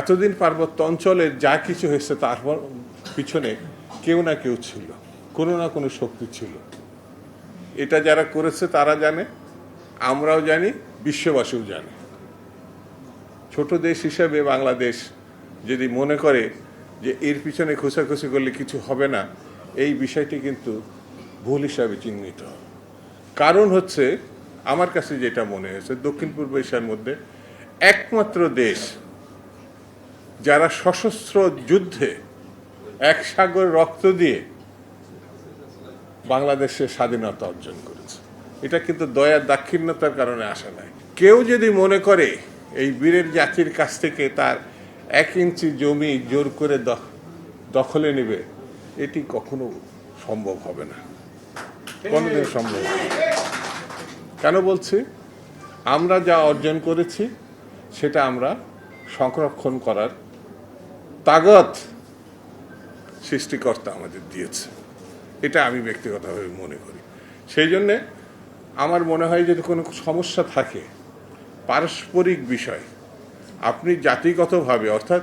এতদিন পার্বত্য অঞ্চলে যা কিছু হয়েছে তারপর পিছনে কেউ না কেউ ছিল, কোনো না কোনো শক্তি ছিল। এটা যারা করেছে তারা জানে, আমরাও জানি, বিশ্ববাসীও জানে। ছোট দেশ হিসেবে বাংলাদেশ যদি মনে করে যে এর পিছনে খোঁচাখুচি করলে কিছু হবে না, এই বিষয়টি কিন্তু ভুল হিসাবে চিহ্নিত। কারণ হচ্ছে, আমার কাছে যেটা মনে হয়েছে, দক্ষিণ পূর্ব এশিয়ার মধ্যে একমাত্র দেশ যারা সশস্ত্র যুদ্ধে এক সাগর রক্ত দিয়ে বাংলাদেশের স্বাধীনতা অর্জন করেছে। এটা কিন্তু দয়া দাক্ষিণ্যতার কারণে আসে নাই। কেউ যদি মনে করে এই বীরের জাতির কাছ থেকে তার 1 ইঞ্চি জমি জোর করে দখলে নেবে, এটি কখনো সম্ভব হবে না, কোনোদিন সম্ভব হবে না। কেন বলছি? আমরা যা অর্জন করেছি সেটা আমরা সংরক্ষণ করার তাগত সৃষ্টিকর্তা আমাদের দিয়েছে, এটা আমি ব্যক্তিগতভাবে মনে করি। সেই জন্যে আমার মনে হয় যদি কোনো সমস্যা থাকে, পারস্পরিক বিষয়, আপনি জাতিগতভাবে, অর্থাৎ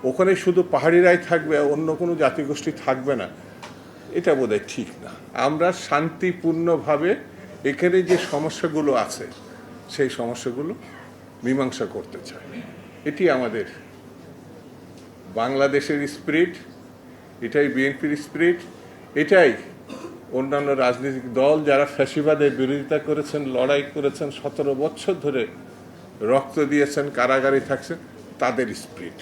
ওখানে শুধু পাহাড়িরাই থাকবে, অন্য কোনো জাতিগোষ্ঠী থাকবে না, এটা বোধহয় ঠিক না। আমরা শান্তিপূর্ণভাবে এখানে যে সমস্যাগুলো আছে সেই সমস্যাগুলো মীমাংসা করতে চাই। এটি আমাদের বাংলাদেশের স্পিরিট, এটাই বিএনপির স্পিরিট, এটাই অন্যান্য রাজনৈতিক দল যারা ফ্যাসিবাদের বিরোধিতা করেছেন, লড়াই করেছেন, 17 বছর ধরে রক্ত দিয়েছেন, কারাগারে থাকছেন, তাদের স্পিরিট।